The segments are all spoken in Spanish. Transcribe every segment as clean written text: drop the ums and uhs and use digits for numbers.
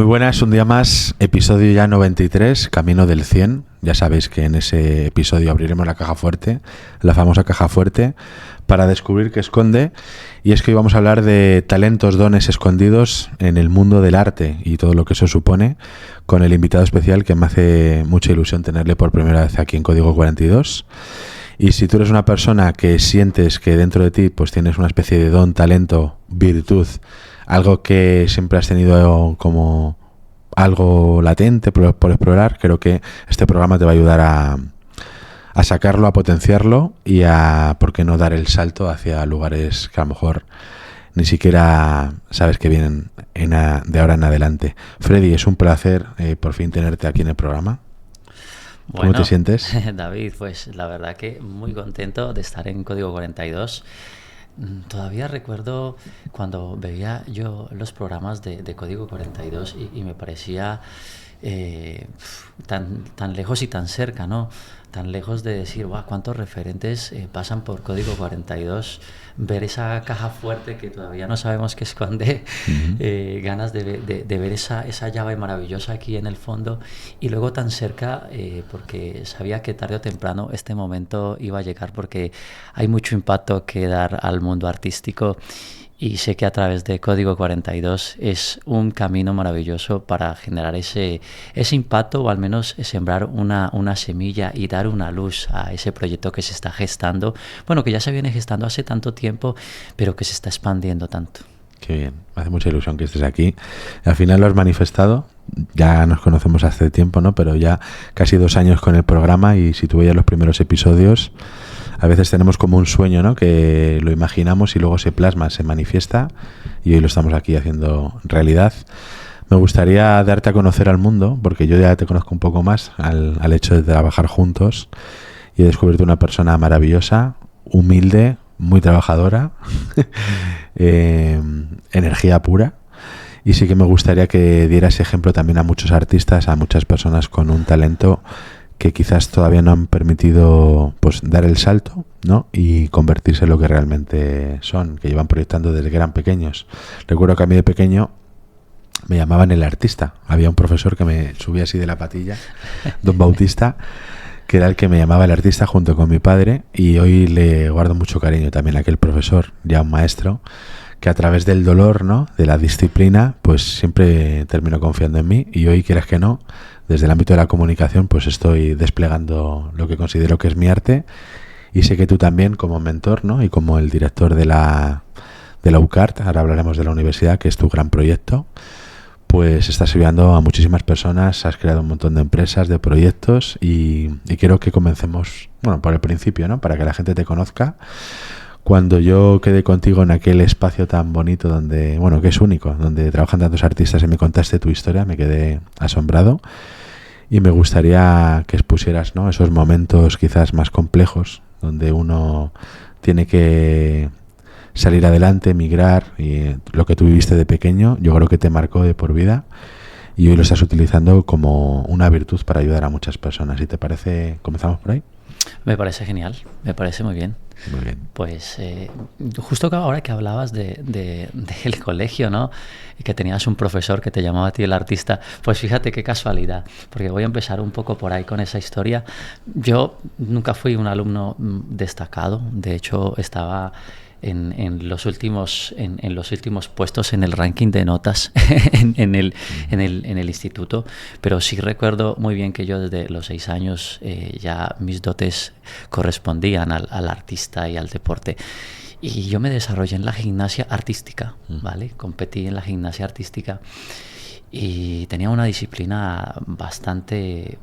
Muy buenas, un día más, episodio ya 93, camino del 100. Ya sabéis que en ese episodio abriremos la caja fuerte, la famosa caja fuerte, para descubrir qué esconde. Y es que hoy vamos a hablar de talentos, dones escondidos en el mundo del arte y todo lo que eso supone, con el invitado especial que me hace mucha ilusión tenerle por primera vez aquí en Código 42. Y si tú eres una persona que sientes que dentro de ti pues tienes una especie de don, talento, virtud, algo que siempre has tenido como algo latente por explorar, creo que este programa te va a ayudar a sacarlo, a potenciarlo y a, ¿por qué no, dar el salto hacia lugares que a lo mejor ni siquiera sabes que vienen de ahora en adelante? Freddy, es un placer por fin tenerte aquí en el programa. ¿Cómo te sientes? David, pues la verdad que muy contento de estar en Código 42. Todavía recuerdo cuando veía yo los programas de Código 42 y me parecía tan lejos y tan cerca, ¿no? Tan lejos de decir, wow, cuántos referentes pasan por Código 42, ver esa caja fuerte que todavía no sabemos qué esconde, ganas de ver esa llave maravillosa aquí en el fondo, y luego tan cerca porque sabía que tarde o temprano este momento iba a llegar, porque hay mucho impacto que dar al mundo artístico. Y sé que a través de Código 42 es un camino maravilloso para generar ese impacto, o al menos sembrar una semilla y dar una luz a ese proyecto que se está gestando. Bueno, que ya se viene gestando hace tanto tiempo, pero que se está expandiendo tanto. Qué bien, me hace mucha ilusión que estés aquí. Al final lo has manifestado, ya nos conocemos hace tiempo, ¿no? Pero ya casi 2 años con el programa, y si tú veías los primeros episodios, a veces tenemos como un sueño, ¿no? Que lo imaginamos y luego se plasma, se manifiesta, y hoy lo estamos aquí haciendo realidad. Me gustaría darte a conocer al mundo, porque yo ya te conozco un poco más al hecho de trabajar juntos, y he descubierto una persona maravillosa, humilde, muy trabajadora, energía pura. Y sí que me gustaría que dieras ejemplo también a muchos artistas, a muchas personas con un talento que quizás todavía no han permitido pues dar el salto, ¿no? Y convertirse en lo que realmente son, que llevan proyectando desde que eran pequeños. Recuerdo que a mí de pequeño me llamaban el artista. Había un profesor que me subía así de la patilla, don Bautista, que era el que me llamaba el artista junto con mi padre, y hoy le guardo mucho cariño también a aquel profesor, ya un maestro, que a través del dolor, ¿no?, de la disciplina, pues siempre terminó confiando en mí, y hoy, quieras que no, desde el ámbito de la comunicación, pues estoy desplegando lo que considero que es mi arte, y sé que tú también, como mentor, ¿no?, y como el director de la UCART, ahora hablaremos de la universidad, que es tu gran proyecto, pues estás ayudando a muchísimas personas, has creado un montón de empresas, de proyectos, y quiero que comencemos, bueno, por el principio, ¿no?, para que la gente te conozca. Cuando yo quedé contigo en aquel espacio tan bonito donde, bueno, que es único, donde trabajan tantos artistas, y me contaste tu historia, me quedé asombrado, y me gustaría que expusieras, ¿no?, esos momentos quizás más complejos, donde uno tiene que salir adelante, migrar, y lo que tú viviste de pequeño, yo creo que te marcó de por vida, y hoy lo estás utilizando como una virtud para ayudar a muchas personas. ¿Y te parece, comenzamos por ahí? Me parece genial, me parece muy bien. Muy bien. Pues justo ahora que hablabas del colegio, ¿no?, y que tenías un profesor que te llamaba a ti el artista, pues fíjate qué casualidad, porque voy a empezar un poco por ahí con esa historia. Yo nunca fui un alumno destacado, de hecho estaba en los últimos puestos en el ranking de notas en el instituto, pero sí recuerdo muy bien que yo desde los 6 años ya mis dotes correspondían al artista y al deporte. Y yo me desarrollé en la gimnasia artística, ¿vale? Competí en la gimnasia artística y tenía una disciplina bastante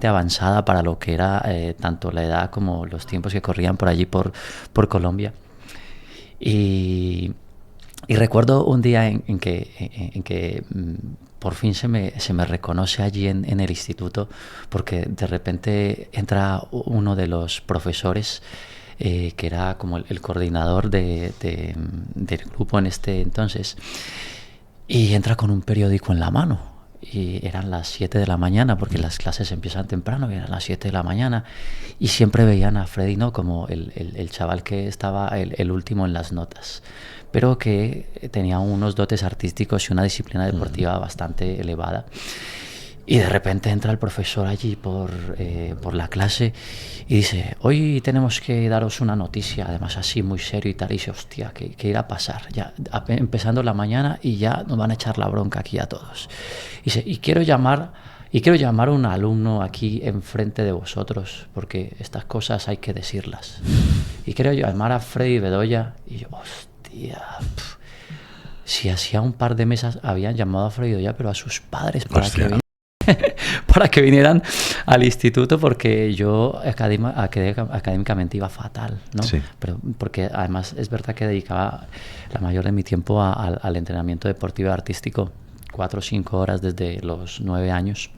avanzada para lo que era tanto la edad como los tiempos que corrían por allí por Colombia. Y recuerdo un día en que por fin se me reconoce allí en el instituto, porque de repente entra uno de los profesores que era como el coordinador del grupo en este entonces, y entra con un periódico en la mano. y eran las 7 de la mañana, porque las clases empiezan temprano, y eran las 7 de la mañana, y siempre veían a Freddy, ¿no?, como el chaval que estaba el último en las notas, pero que tenía unos dotes artísticos y una disciplina deportiva bastante elevada. Y de repente entra el profesor allí por la clase y dice: hoy tenemos que daros una noticia, además así muy serio y tal. Y dice: hostia, ¿qué irá a pasar? Ya empezando la mañana y ya nos van a echar la bronca aquí a todos. Y dice: y quiero llamar a un alumno aquí enfrente de vosotros, porque estas cosas hay que decirlas. Y quiero llamar a Freddy Bedoya. Y yo, hostia, si hacía un par de meses habían llamado a Freddy Bedoya, pero a sus padres para que vinieran al instituto, porque yo académicamente iba fatal, ¿no? Sí. Pero porque además es verdad que dedicaba la mayor de mi tiempo al entrenamiento deportivo y artístico, 4 o 5 horas desde los 9 años.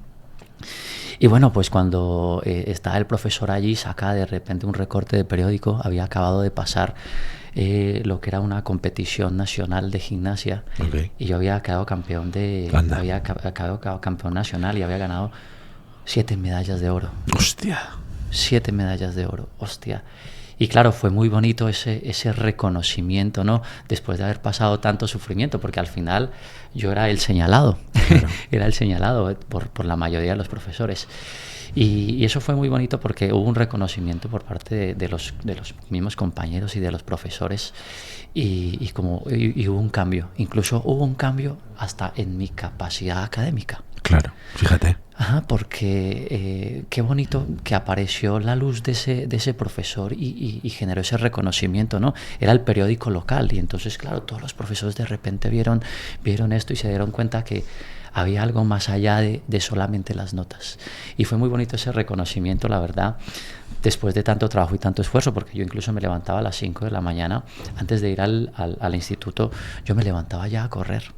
Y bueno, pues cuando está el profesor allí, saca de repente un recorte de periódico. Había acabado de pasar lo que era una competición nacional de gimnasia, Okay. y yo había quedado campeón campeón nacional y había ganado 7 medallas de oro. Hostia. 7 medallas de oro, hostia. Y claro, fue muy bonito ese reconocimiento, ¿no? Después de haber pasado tanto sufrimiento, porque al final yo era el señalado, claro. Era el señalado por la mayoría de los profesores. Y eso fue muy bonito porque hubo un reconocimiento por parte de los mismos compañeros y de los profesores, y hubo un cambio. Incluso hubo un cambio hasta en mi capacidad académica. Claro, fíjate. Ajá, porque qué bonito que apareció la luz de ese profesor y generó ese reconocimiento, ¿no? Era el periódico local, y entonces, claro, todos los profesores de repente vieron esto y se dieron cuenta que había algo más allá de solamente las notas. Y fue muy bonito ese reconocimiento, la verdad, después de tanto trabajo y tanto esfuerzo, porque yo incluso me levantaba a las 5 de la mañana, antes de ir al instituto, yo me levantaba ya a correr.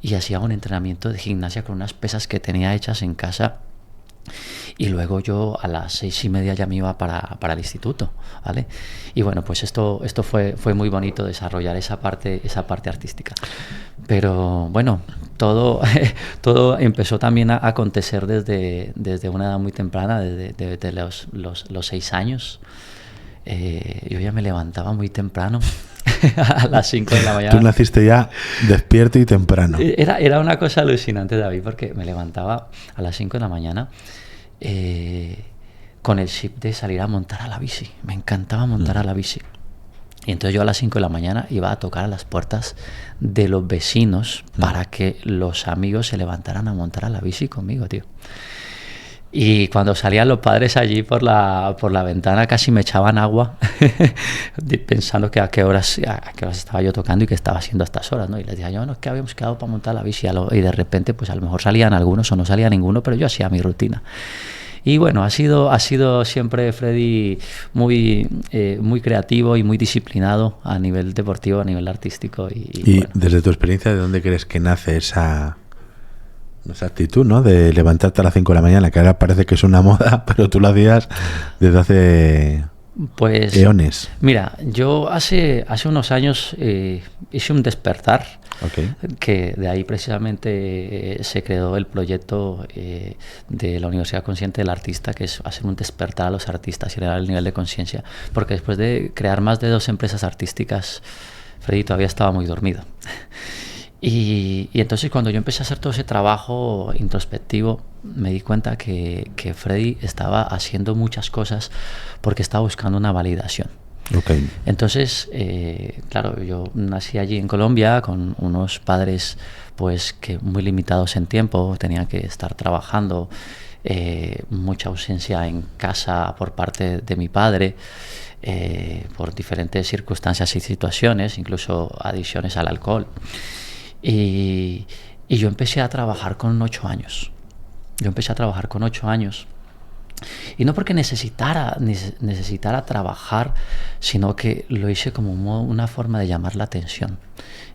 Y hacía un entrenamiento de gimnasia con unas pesas que tenía hechas en casa, y luego yo a las 6:30 ya me iba para el instituto, ¿vale? Y bueno, pues esto fue muy bonito, desarrollar esa parte artística. Pero bueno, todo empezó también a acontecer desde una edad muy temprana, desde los 6 años. Yo ya me levantaba muy temprano, a las 5 de la mañana. Tú naciste ya despierto y temprano. Era una cosa alucinante, David, porque me levantaba a las 5 de la mañana con el chip de salir a montar a la bici. Me encantaba montar a la bici. Y entonces yo a las 5 de la mañana iba a tocar a las puertas de los vecinos para que los amigos se levantaran a montar a la bici conmigo, tío. Y cuando salían los padres allí por la ventana, casi me echaban agua pensando que a qué horas estaba yo tocando y qué estaba haciendo a estas horas, ¿no? Y les decía yo: no, es que habíamos quedado para montar la bici. Y de repente, pues a lo mejor salían algunos o no salía ninguno, pero yo hacía mi rutina. Y bueno, ha sido siempre Freddy muy creativo y muy disciplinado a nivel deportivo, a nivel artístico. Y bueno. Desde tu experiencia, ¿de dónde crees que nace esa actitud, ¿no? De levantarte a las 5 de la mañana, que ahora parece que es una moda, pero tú lo hacías desde hace eones. Mira, yo hace unos años hice un despertar, okay, que de ahí precisamente se creó el proyecto de la Universidad Consciente del Artista, que es hacer un despertar a los artistas y elevar el nivel de conciencia, porque después de crear más de 2 empresas artísticas, Freddy todavía estaba muy dormido. Y entonces cuando yo empecé a hacer todo ese trabajo introspectivo, me di cuenta que Freddy estaba haciendo muchas cosas porque estaba buscando una validación. Okay. Entonces, claro, yo nací allí en Colombia con unos padres pues que muy limitados en tiempo, tenían que estar trabajando, mucha ausencia en casa por parte de mi padre, por diferentes circunstancias y situaciones, incluso adicciones al alcohol. Y yo empecé a trabajar con 8 años. Y no porque necesitara trabajar, sino que lo hice como una forma de llamar la atención.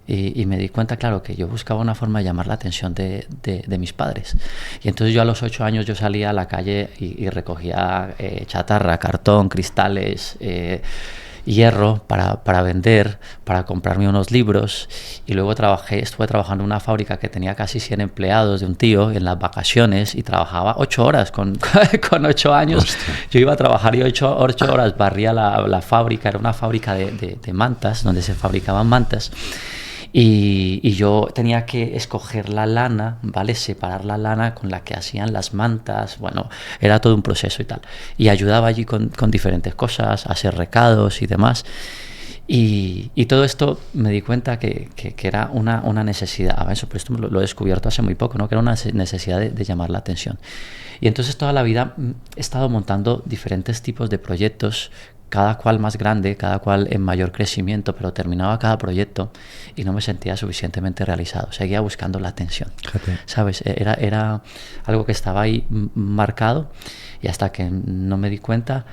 Y me di cuenta, claro, que yo buscaba una forma de llamar la atención de mis padres. Y entonces yo a los 8 años yo salía a la calle y recogía chatarra, cartón, cristales, hierro para vender, para comprarme unos libros, y luego estuve trabajando en una fábrica que tenía casi 100 empleados de un tío en las vacaciones, y trabajaba 8 horas con 8 años. Hostia. Yo iba a trabajar y 8 horas barría la fábrica. Era una fábrica de mantas, donde se fabricaban mantas. Y yo tenía que escoger la lana, ¿vale? Separar la lana con la que hacían las mantas. Bueno, era todo un proceso y tal. Y ayudaba allí con diferentes cosas, a hacer recados y demás. Y todo esto me di cuenta que era una necesidad. Eso, pero esto lo he descubierto hace muy poco, ¿no? Que era una necesidad de llamar la atención. Y entonces toda la vida he estado montando diferentes tipos de proyectos, cada cual más grande, cada cual en mayor crecimiento, pero terminaba cada proyecto y no me sentía suficientemente realizado. Seguía buscando la atención. Fíjate. ¿Sabes? Era algo que estaba ahí marcado, y hasta que no me di cuenta,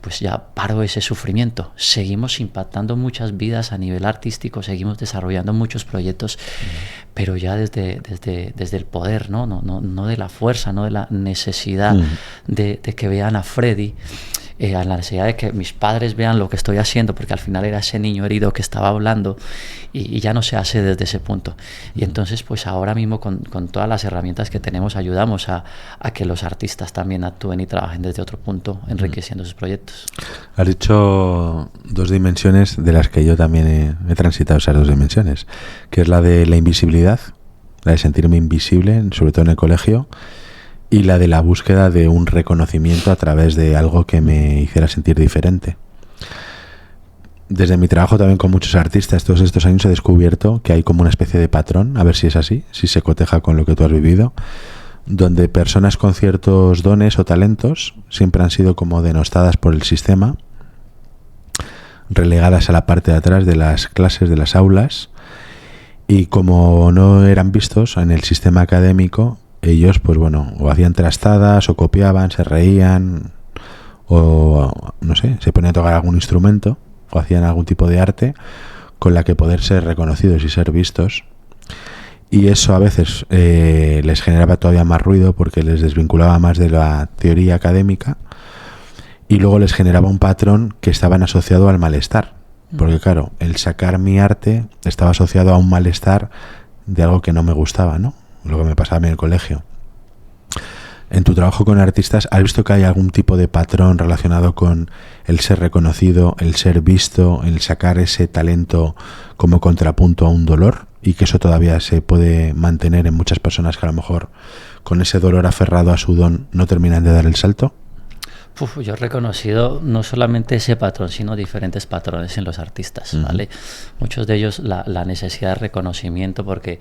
pues ya paro ese sufrimiento. Seguimos impactando muchas vidas a nivel artístico, seguimos desarrollando muchos proyectos, pero ya desde el poder, no de la fuerza, no de la necesidad de que vean a Freddy, a la necesidad de que mis padres vean lo que estoy haciendo, porque al final era ese niño herido que estaba hablando, y ya no se hace desde ese punto. Y entonces, pues ahora mismo con todas las herramientas que tenemos, ayudamos a que los artistas también actúen y trabajen desde otro punto, enriqueciendo sus proyectos. Has dicho 2 dimensiones de las que yo también he transitado, esas 2 dimensiones, que es la de la invisibilidad, la de sentirme invisible, sobre todo en el colegio, y la de la búsqueda de un reconocimiento a través de algo que me hiciera sentir diferente. Desde mi trabajo también con muchos artistas todos estos años he descubierto que hay como una especie de patrón, a ver si es así, si se coteja con lo que tú has vivido, donde personas con ciertos dones o talentos siempre han sido como denostadas por el sistema, relegadas a la parte de atrás de las clases, de las aulas, y como no eran vistos en el sistema académico, ellos, pues bueno, o hacían trastadas, o copiaban, se reían, o no sé, se ponían a tocar algún instrumento, o hacían algún tipo de arte con la que poder ser reconocidos y ser vistos. Y eso a veces les generaba todavía más ruido, porque les desvinculaba más de la teoría académica, y luego les generaba un patrón que estaban asociado al malestar, porque claro, el sacar mi arte estaba asociado a un malestar de algo que no me gustaba, ¿no? Lo que me pasaba a mí en el colegio. En tu trabajo con artistas, ¿has visto que hay algún tipo de patrón relacionado con el ser reconocido, el ser visto, el sacar ese talento como contrapunto a un dolor, y que eso todavía se puede mantener en muchas personas que a lo mejor con ese dolor aferrado a su don no terminan de dar el salto? Yo he reconocido no solamente ese patrón, sino diferentes patrones en los artistas, ¿vale? Muchos de ellos la necesidad de reconocimiento, porque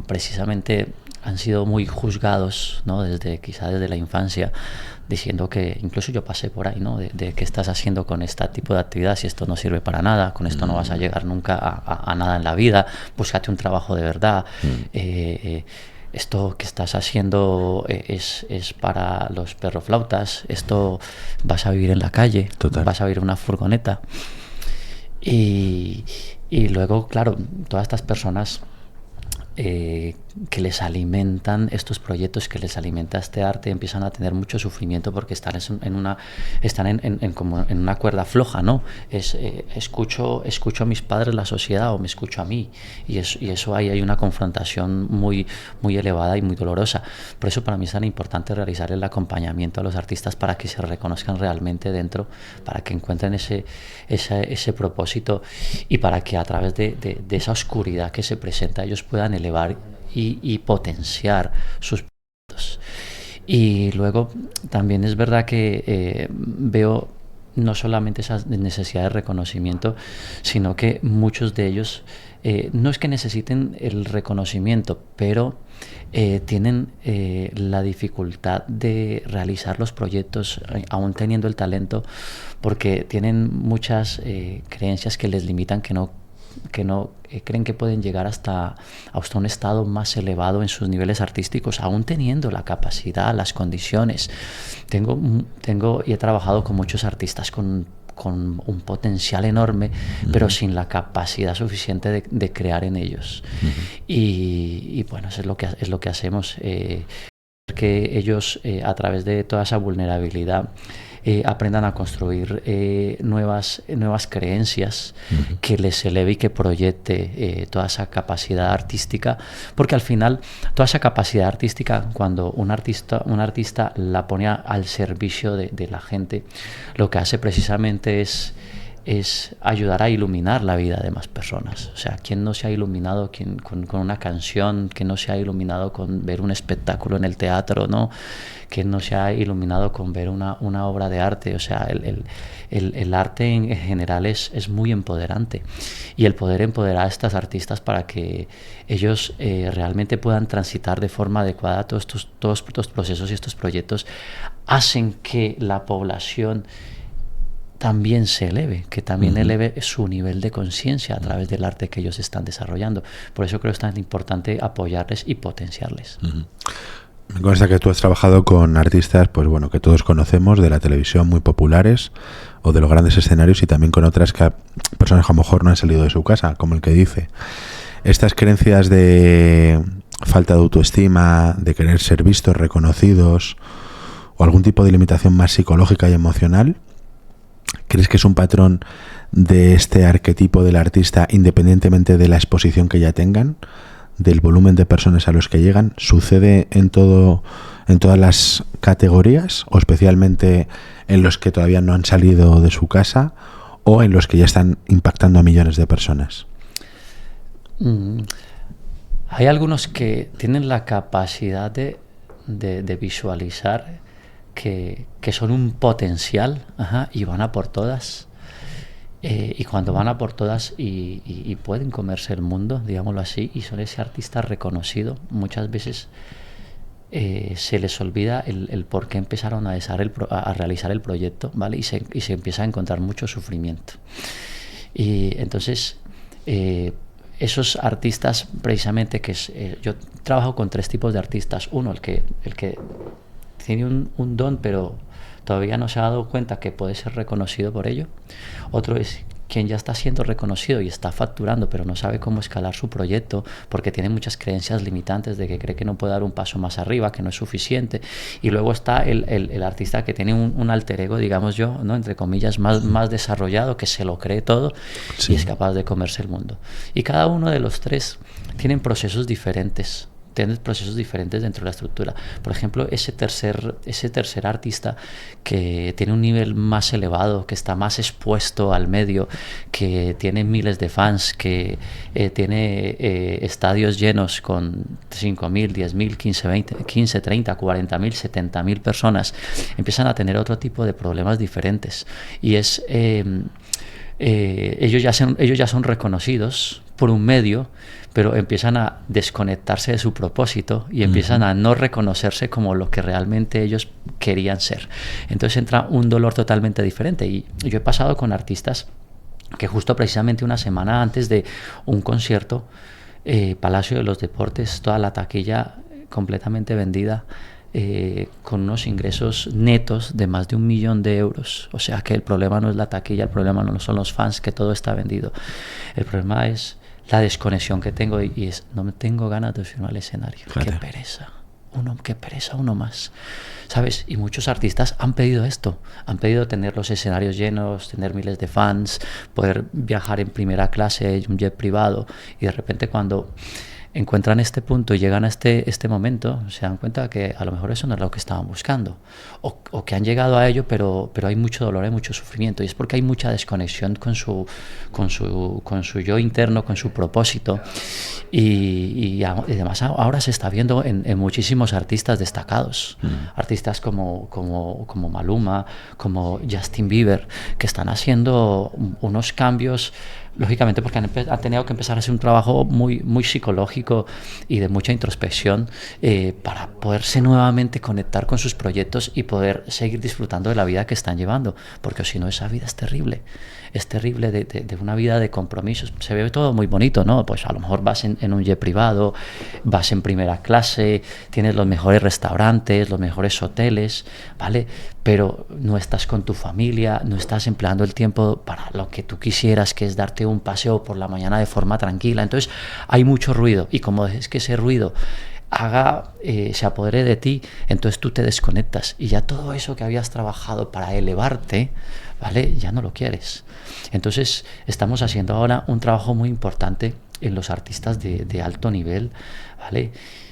precisamente han sido muy juzgados, ¿no? Quizá desde la infancia, diciendo que, incluso yo pasé por ahí, ¿no? De qué estás haciendo con este tipo de actividad, si esto no sirve para nada, con esto no vas a llegar nunca a nada en la vida, búscate un trabajo de verdad. Esto que estás haciendo es para los perroflautas, esto vas a vivir en la calle. Total. Vas a vivir en una furgoneta. Y luego, claro, todas estas personas que les alimentan estos proyectos, que les alimenta este arte, empiezan a tener mucho sufrimiento, porque están como en una cuerda floja, ¿no? Escucho a mis padres, la sociedad, o me escucho a mí, y eso ahí hay una confrontación muy, muy elevada y muy dolorosa. Por eso para mí es tan importante realizar el acompañamiento a los artistas, para que se reconozcan realmente dentro, para que encuentren ese propósito, y para que a través de esa oscuridad que se presenta ellos puedan elevar y potenciar sus proyectos. Y luego también es verdad que veo no solamente esa necesidad de reconocimiento, sino que muchos de ellos no es que necesiten el reconocimiento, pero tienen la dificultad de realizar los proyectos aún teniendo el talento, porque tienen muchas creencias que les limitan, que no creen que pueden llegar hasta un estado más elevado en sus niveles artísticos, aún teniendo la capacidad, las condiciones. Tengo y he trabajado con muchos artistas con un potencial enorme, pero sin la capacidad suficiente de crear en ellos. Y bueno, eso es lo que hacemos, que ellos a través de toda esa vulnerabilidad aprendan a construir nuevas creencias que les eleve y que proyecte toda esa capacidad artística, porque al final toda esa capacidad artística, cuando un artista la pone al servicio de la gente, lo que hace precisamente es ayudar a iluminar la vida de más personas. O sea, ¿quién no se ha iluminado con una canción? ¿Quién no se ha iluminado con ver un espectáculo en el teatro? ¿No? ¿Quién no se ha iluminado con ver una obra de arte? O sea, el arte en general es muy empoderante, y el poder empoderar a estas artistas para que ellos realmente puedan transitar de forma adecuada todos estos procesos y estos proyectos hacen que la población también se eleve, que también eleve su nivel de conciencia a través del arte que ellos están desarrollando. Por eso creo que es tan importante apoyarles y potenciarles. Me consta que tú has trabajado con artistas, pues bueno, que todos conocemos de la televisión, muy populares, o de los grandes escenarios, y también con otras personas que a lo mejor no han salido de su casa, como el que dice. Estas creencias de falta de autoestima, de querer ser vistos, reconocidos, o algún tipo de limitación más psicológica y emocional, ¿crees que es un patrón de este arquetipo del artista, independientemente de la exposición que ya tengan, del volumen de personas a los que llegan? ¿Sucede en todas las categorías, o especialmente en los que todavía no han salido de su casa, o en los que ya están impactando a millones de personas? Hay algunos que tienen la capacidad de visualizar que son un potencial, y van a por todas, y cuando van a por todas y pueden comerse el mundo, digámoslo así, y son ese artista reconocido, muchas veces se les olvida el por qué empezaron a realizar el proyecto, ¿vale? Y se empieza a encontrar mucho sufrimiento. Y entonces esos artistas, precisamente, yo trabajo con 3 tipos de artistas. Uno, el que tiene un don, pero todavía no se ha dado cuenta que puede ser reconocido por ello. Otro es quien ya está siendo reconocido y está facturando, pero no sabe cómo escalar su proyecto porque tiene muchas creencias limitantes de que cree que no puede dar un paso más arriba, que no es suficiente. Y luego está el artista que tiene un alter ego, digamos yo, ¿no? Entre comillas, más desarrollado, que se lo cree todo, y es capaz de comerse el mundo. Y cada uno de los 3 tienen procesos diferentes. Tienen procesos diferentes dentro de la estructura. Por ejemplo, ese tercer artista que tiene un nivel más elevado, que está más expuesto al medio, que tiene miles de fans, que tiene estadios llenos con 5.000, 10.000, 15, 30, 40.000, 70.000 personas, empiezan a tener otro tipo de problemas diferentes. Y es ellos ya son reconocidos por un medio, pero empiezan a desconectarse de su propósito y empiezan a no reconocerse como lo que realmente ellos querían ser. Entonces entra un dolor totalmente diferente. Y yo he pasado con artistas que justo precisamente una semana antes de un concierto, Palacio de los Deportes, toda la taquilla completamente vendida, con unos ingresos netos de más de 1 millón de euros. O sea que el problema no es la taquilla, el problema no son los fans, que todo está vendido. El problema es la desconexión que tengo, y es, no me tengo ganas de subirme al escenario. Claro. Qué pereza uno más, ¿sabes? Y muchos artistas han pedido esto, han pedido tener los escenarios llenos, tener miles de fans, poder viajar en primera clase, un jet privado, y de repente cuando encuentran este punto y llegan a este momento, se dan cuenta que a lo mejor eso no es lo que estaban buscando, o que han llegado a ello, pero hay mucho dolor, hay mucho sufrimiento, y es porque hay mucha desconexión con su yo interno, con su propósito, y además ahora se está viendo en muchísimos artistas destacados, artistas como Maluma, como Justin Bieber, que están haciendo unos cambios, lógicamente porque han tenido que empezar a hacer un trabajo muy, muy psicológico y de mucha introspección, para poderse nuevamente conectar con sus proyectos y poder seguir disfrutando de la vida que están llevando, porque si no, esa vida es terrible de una vida de compromisos. Se ve todo muy bonito, ¿no? Pues a lo mejor vas en un jet privado, vas en primera clase, tienes los mejores restaurantes, los mejores hoteles, ¿vale? Pero no estás con tu familia, no estás empleando el tiempo para lo que tú quisieras, que es darte un paseo por la mañana de forma tranquila. Entonces hay mucho ruido, y como es que ese ruido se apodere de ti, entonces tú te desconectas y ya todo eso que habías trabajado para elevarte, ¿vale? Ya no lo quieres. Entonces estamos haciendo ahora un trabajo muy importante en los artistas de alto nivel, ¿vale?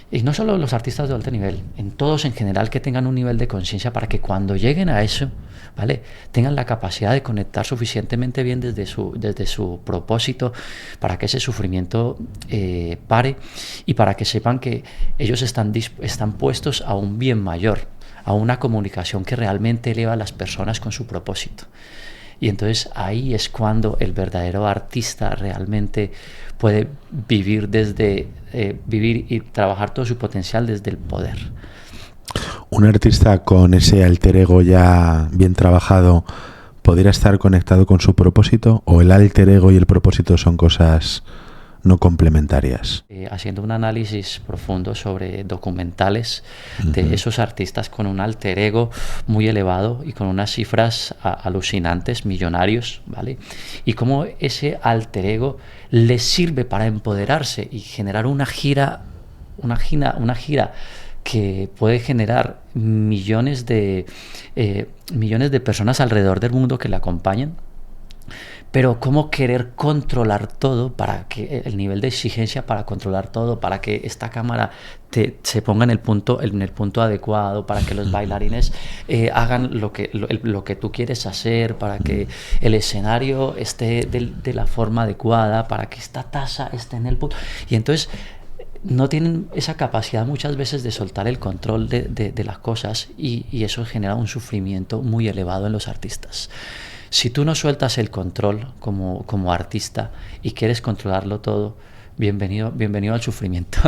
Y no solo los artistas de alto nivel, en todos en general, que tengan un nivel de conciencia para que cuando lleguen a eso, ¿vale?, tengan la capacidad de conectar suficientemente bien desde su propósito para que ese sufrimiento pare, y para que sepan que ellos están puestos a un bien mayor, a una comunicación que realmente eleva a las personas con su propósito. Y entonces ahí es cuando el verdadero artista realmente puede vivir vivir y trabajar todo su potencial desde el poder. Un artista con ese alter ego ya bien trabajado, ¿podría estar conectado con su propósito? ¿O el alter ego y el propósito son cosas no complementarias? Haciendo un análisis profundo sobre documentales de esos artistas con un alter ego muy elevado y con unas cifras alucinantes, millonarios, ¿vale? Y cómo ese alter ego les sirve para empoderarse y generar una gira que puede generar millones de personas alrededor del mundo que le acompañan. Pero cómo querer controlar todo, para que el nivel de exigencia para controlar todo, para que esta cámara se ponga en el punto adecuado, para que los bailarines hagan lo que tú quieres hacer, para que el escenario esté de la forma adecuada, para que esta taza esté en el punto. Y entonces no tienen esa capacidad muchas veces de soltar el control de las cosas, y eso genera un sufrimiento muy elevado en los artistas. Si tú no sueltas el control como artista y quieres controlarlo todo, bienvenido al sufrimiento.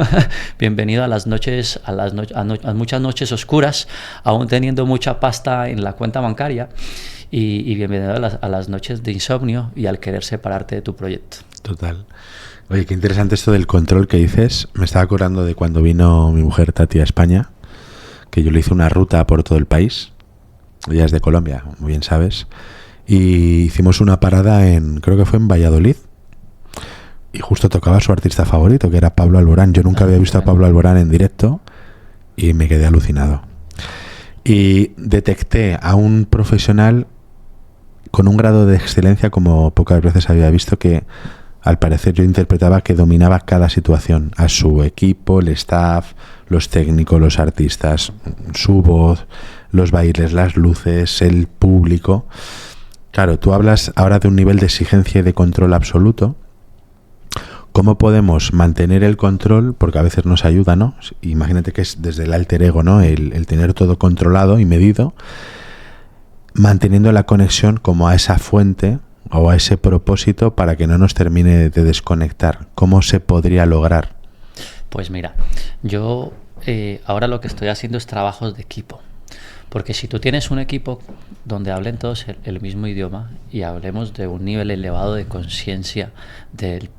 Bienvenido a las noches, a muchas noches oscuras, aún teniendo mucha pasta en la cuenta bancaria, y bienvenido a las noches de insomnio y al querer separarte de tu proyecto. Total. Oye, qué interesante esto del control que dices. Me estaba acordando de cuando vino mi mujer Tati a España, que yo le hice una ruta por todo el país. Ella es de Colombia, muy bien sabes. Y hicimos una parada creo que fue en Valladolid, y justo tocaba su artista favorito, que era Pablo Alborán. Yo nunca había visto a Pablo Alborán en directo y me quedé alucinado. Y detecté a un profesional con un grado de excelencia como pocas veces había visto, que al parecer yo interpretaba que dominaba cada situación, a su equipo, el staff, los técnicos, los artistas, su voz, los bailes, las luces, el público. Claro, tú hablas ahora de un nivel de exigencia y de control absoluto. ¿Cómo podemos mantener el control? Porque a veces nos ayuda, ¿no? Imagínate que es desde el alter ego, ¿no? El tener todo controlado y medido, manteniendo la conexión como a esa fuente o a ese propósito, para que no nos termine de desconectar. ¿Cómo se podría lograr? Pues mira, yo ahora lo que estoy haciendo es trabajos de equipo. Porque si tú tienes un equipo donde hablen todos el mismo idioma y hablemos de un nivel elevado de conciencia de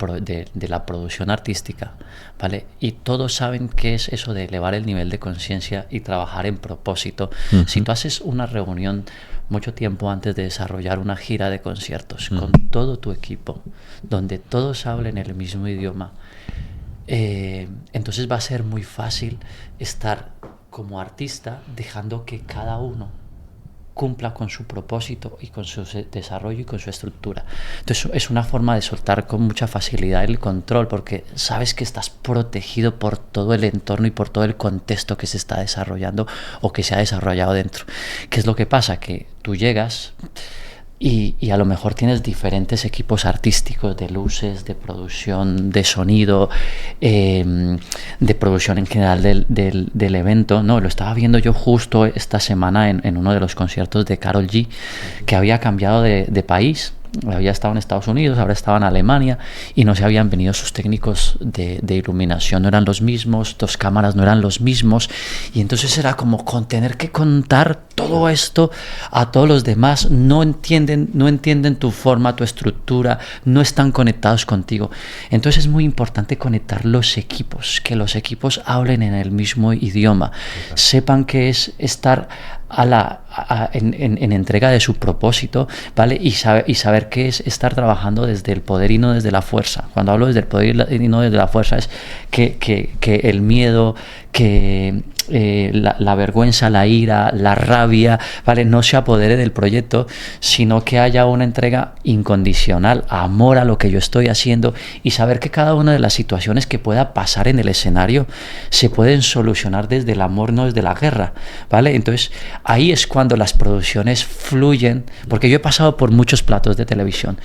la producción artística, ¿vale? Y todos saben qué es eso de elevar el nivel de conciencia y trabajar en propósito. Uh-huh. Si tú haces una reunión mucho tiempo antes de desarrollar una gira de conciertos con todo tu equipo, donde todos hablen el mismo idioma, entonces va a ser muy fácil estar como artista dejando que cada uno cumpla con su propósito y con su desarrollo y con su estructura. Entonces es una forma de soltar con mucha facilidad el control, porque sabes que estás protegido por todo el entorno y por todo el contexto que se está desarrollando o que se ha desarrollado dentro. ¿Qué es lo que pasa? Que tú llegas y a lo mejor tienes diferentes equipos artísticos, de luces, de producción, de sonido, de producción en general del evento. No, lo estaba viendo yo justo esta semana en uno de los conciertos de Karol G, que había cambiado de país. Había estado en Estados Unidos, ahora estaba en Alemania, y no se habían venido sus técnicos de iluminación, no eran los mismos, dos cámaras no eran los mismos, y entonces era como tener que contar todo esto a todos los demás. No entienden tu forma, tu estructura, no están conectados contigo. Entonces es muy importante conectar los equipos, que los equipos hablen en el mismo idioma, sepan que es estar en entrega de su propósito, ¿vale? Y saber qué es estar trabajando desde el poder y no desde la fuerza. Cuando hablo desde el poder y no desde la fuerza es que el miedo, que la vergüenza, la ira, la rabia, ¿vale? No se apodere del proyecto, sino que haya una entrega incondicional, amor a lo que yo estoy haciendo y saber que cada una de las situaciones que pueda pasar en el escenario se pueden solucionar desde el amor, no desde la guerra, ¿vale? Entonces ahí es cuando las producciones fluyen, porque yo he pasado por muchos platos de televisión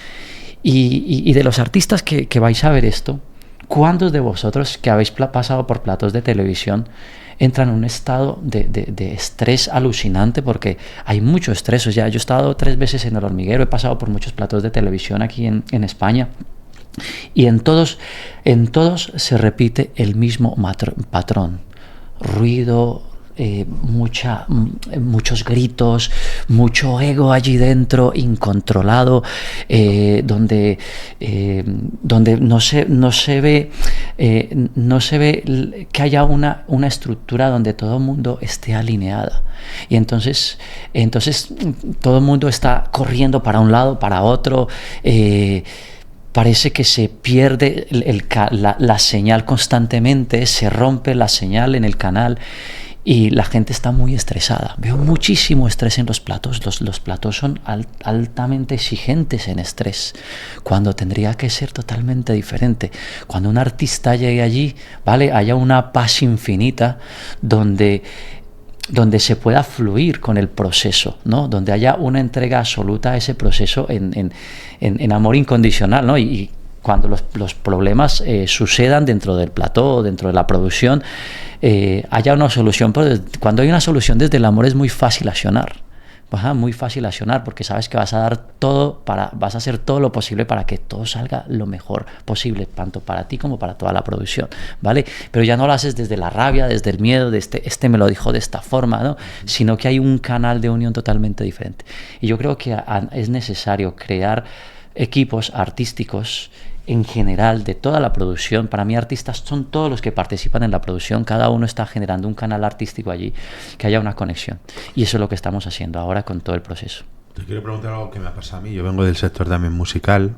y de los artistas que vais a ver esto, ¿cuántos de vosotros que habéis pasado por platos de televisión entran en un estado de estrés alucinante? Porque hay mucho estrés. O sea, yo he estado 3 veces en El Hormiguero, he pasado por muchos platos de televisión aquí en España, y en todos se repite el mismo patrón: ruido, muchos gritos, mucho ego allí dentro, incontrolado, donde no se ve que haya una estructura donde todo el mundo esté alineado. Y entonces todo el mundo está corriendo para un lado, para otro. Parece que se pierde la señal constantemente, se rompe la señal en el canal. Y la gente está muy estresada. Veo muchísimo estrés en los platos. Los platos son altamente exigentes en estrés, cuando tendría que ser totalmente diferente. Cuando un artista llegue allí, ¿vale?, haya una paz infinita donde se pueda fluir con el proceso, ¿no? Donde haya una entrega absoluta a ese proceso en amor incondicional, ¿no? Y cuando los problemas sucedan dentro del plató, dentro de la producción, haya una solución. Pero cuando hay una solución desde el amor es muy fácil accionar. Muy fácil accionar, porque sabes que vas a hacer todo lo posible para que todo salga lo mejor posible, tanto para ti como para toda la producción, ¿vale? Pero ya no lo haces desde la rabia, desde el miedo, de este me lo dijo de esta forma, ¿no? Sino que hay un canal de unión totalmente diferente. Y yo creo que es necesario crear equipos artísticos en general de toda la producción. Para mí, artistas son todos los que participan en la producción. Cada uno está generando un canal artístico allí, que haya una conexión. Y eso es lo que estamos haciendo ahora con todo el proceso. Te quiero preguntar algo que me ha pasado a mí. Yo vengo del sector también musical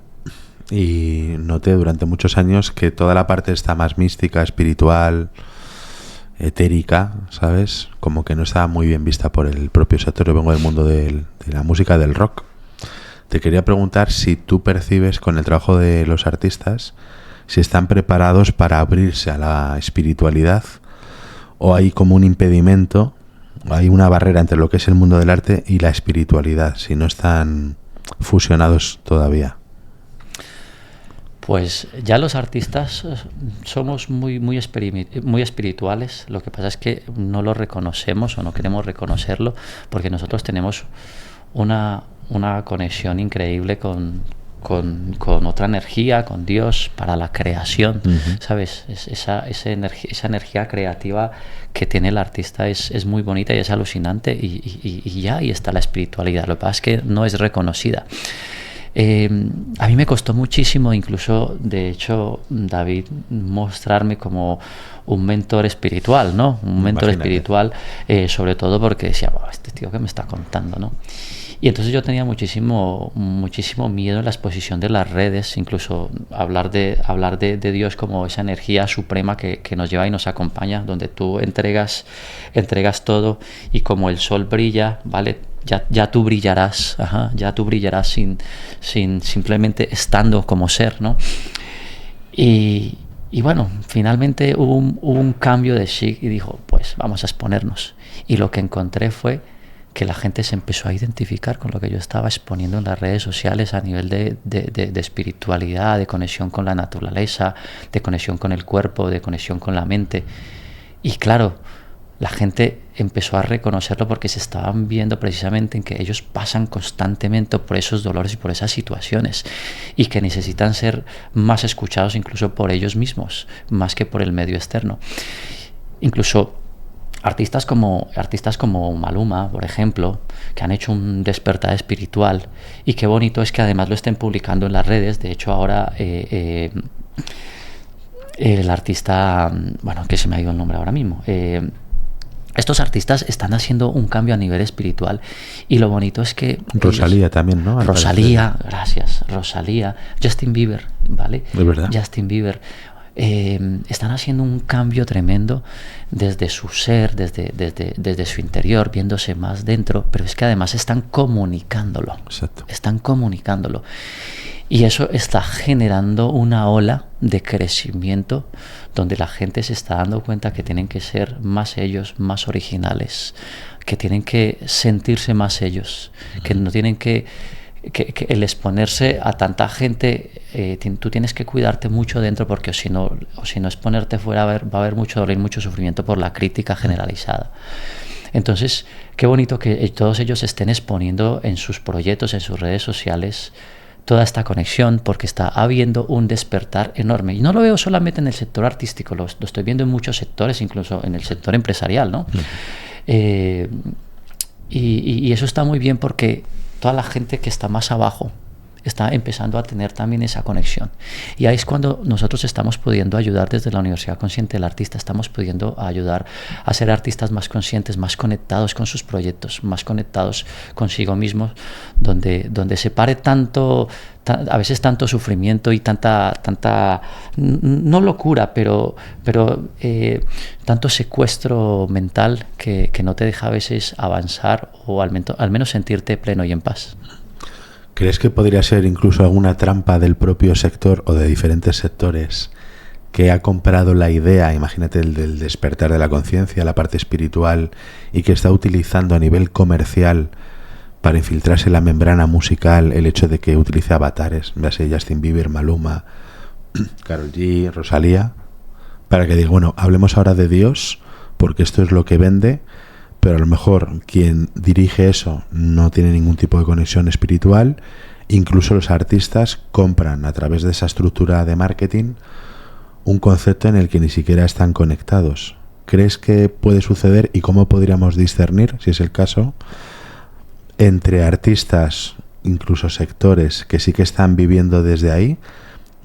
y noté durante muchos años que toda la parte está más mística, espiritual, etérica, ¿sabes? Como que no estaba muy bien vista por el propio sector. Yo vengo del mundo de la música, del rock. Te quería preguntar si tú percibes con el trabajo de los artistas si están preparados para abrirse a la espiritualidad, o hay como un impedimento, hay una barrera entre lo que es el mundo del arte y la espiritualidad, si no están fusionados todavía. Pues ya los artistas somos muy espirituales. Lo que pasa es que no lo reconocemos o no queremos reconocerlo, porque nosotros tenemos una conexión increíble con otra energía, con Dios, para la creación, ¿sabes? Esa energía creativa que tiene el artista es muy bonita y es alucinante, y ya ahí está la espiritualidad. Lo que pasa es que no es reconocida. A mí me costó muchísimo, incluso, de hecho, David, mostrarme como un mentor espiritual, ¿no? Un mentor espiritual, sobre todo porque decía, este tío que me está contando, ¿no? Y entonces yo tenía muchísimo miedo en la exposición de las redes, incluso hablar de Dios como esa energía suprema que nos lleva y nos acompaña, donde tú entregas todo, y como el sol brilla, ¿vale? Ya tú brillarás, ya tú brillarás sin simplemente estando como ser, ¿no? Y bueno, finalmente hubo un cambio de chic y dijo, pues vamos a exponernos. Y lo que encontré fue que la gente se empezó a identificar con lo que yo estaba exponiendo en las redes sociales a nivel de espiritualidad, de conexión con la naturaleza, de conexión con el cuerpo, de conexión con la mente. Y claro, la gente empezó a reconocerlo porque se estaban viendo precisamente en que ellos pasan constantemente por esos dolores y por esas situaciones, y que necesitan ser más escuchados incluso por ellos mismos, más que por el medio externo. Incluso artistas como Maluma, por ejemplo, que han hecho un despertar espiritual, y qué bonito es que además lo estén publicando en las redes. De hecho, ahora el artista, bueno, que se me ha ido el nombre ahora mismo, estos artistas están haciendo un cambio a nivel espiritual y lo bonito es que... Rosalía también, ¿no? Rosalía, gracias, Rosalía, Justin Bieber, ¿vale? Es verdad. Justin Bieber. Están haciendo un cambio tremendo desde su ser, desde su interior, viéndose más dentro, pero es que además están comunicándolo. Exacto. Están comunicándolo. Y eso está generando una ola de crecimiento donde la gente se está dando cuenta que tienen que ser más ellos, más originales, que tienen que sentirse más ellos, que no tienen que el exponerse a tanta gente, tú tienes que cuidarte mucho dentro porque si no exponerte fuera va a haber mucho dolor y mucho sufrimiento por la crítica generalizada. Entonces, qué bonito que todos ellos estén exponiendo en sus proyectos, en sus redes sociales, toda esta conexión, porque está habiendo un despertar enorme. Y no lo veo solamente en el sector artístico, lo estoy viendo en muchos sectores, incluso en el sector empresarial, ¿no? Y eso está muy bien porque toda la gente que está más abajo está empezando a tener también esa conexión. Y ahí es cuando nosotros estamos pudiendo ayudar desde la Universidad Consciente del Artista, estamos pudiendo ayudar a ser artistas más conscientes, más conectados con sus proyectos, más conectados consigo mismos, donde se pare tanto, a veces tanto sufrimiento y tanta no locura, pero tanto secuestro mental que no te deja a veces avanzar o al menos sentirte pleno y en paz. ¿Crees que podría ser incluso alguna trampa del propio sector o de diferentes sectores que ha comprado la idea, imagínate, del despertar de la conciencia, la parte espiritual, y que está utilizando a nivel comercial para infiltrarse en la membrana musical el hecho de que utilice avatares, ya sé, Justin Bieber, Maluma, Karol G, Rosalía, para que diga, bueno, hablemos ahora de Dios porque esto es lo que vende, pero a lo mejor quien dirige eso no tiene ningún tipo de conexión espiritual. Incluso los artistas compran a través de esa estructura de marketing un concepto en el que ni siquiera están conectados. ¿Crees que puede suceder y cómo podríamos discernir, si es el caso, entre artistas, incluso sectores que sí que están viviendo desde ahí,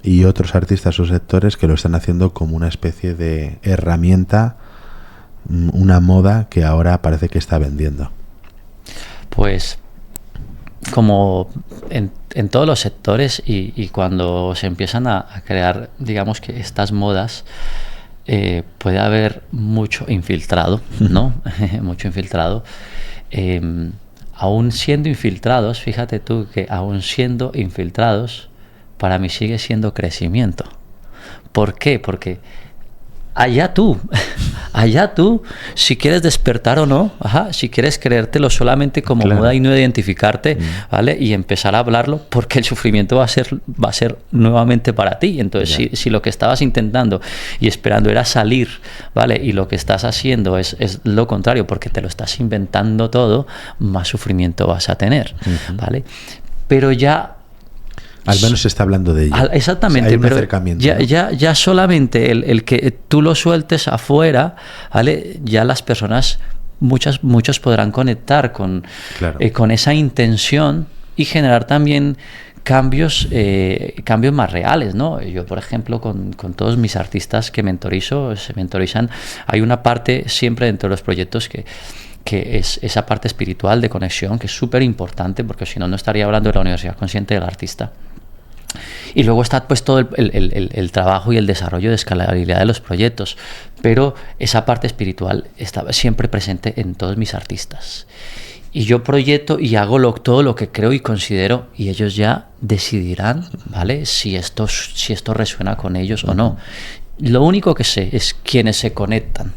y otros artistas o sectores que lo están haciendo como una especie de herramienta, una moda que ahora parece que está vendiendo? Pues como en todos los sectores y cuando se empiezan a crear, digamos que estas modas, puede haber mucho infiltrado, ¿no? Mucho infiltrado. Aún siendo infiltrados, fíjate tú que aún siendo infiltrados, para mí sigue siendo crecimiento. ¿Por qué? Porque allá tú, si quieres despertar o no, si quieres creértelo solamente como moda y no identificarte, ¿vale? Y empezar a hablarlo, porque el sufrimiento va a ser nuevamente para ti. Entonces, si lo que estabas intentando y esperando era salir, ¿vale? Y lo que estás haciendo es lo contrario, porque te lo estás inventando todo, más sufrimiento vas a tener, ¿vale? Pero ya... Al menos se está hablando de ello. Exactamente, hay un pero acercamiento, ¿no? ya solamente el que tú lo sueltes afuera, ¿vale? Ya las personas, muchos podrán conectar con esa intención y generar también cambios más reales, ¿no? Yo, por ejemplo, con todos mis artistas que se mentorizan, hay una parte siempre dentro de los proyectos que es esa parte espiritual de conexión, que es súper importante, porque si no, no estaría hablando de la Universidad Consciente del Artista. Y luego está pues todo el trabajo y el desarrollo de escalabilidad de los proyectos, pero esa parte espiritual está siempre presente en todos mis artistas. Y yo proyecto y hago todo lo que creo y considero, y ellos ya decidirán, ¿vale? Si esto resuena con ellos o no. Lo único que sé es quienes se conectan.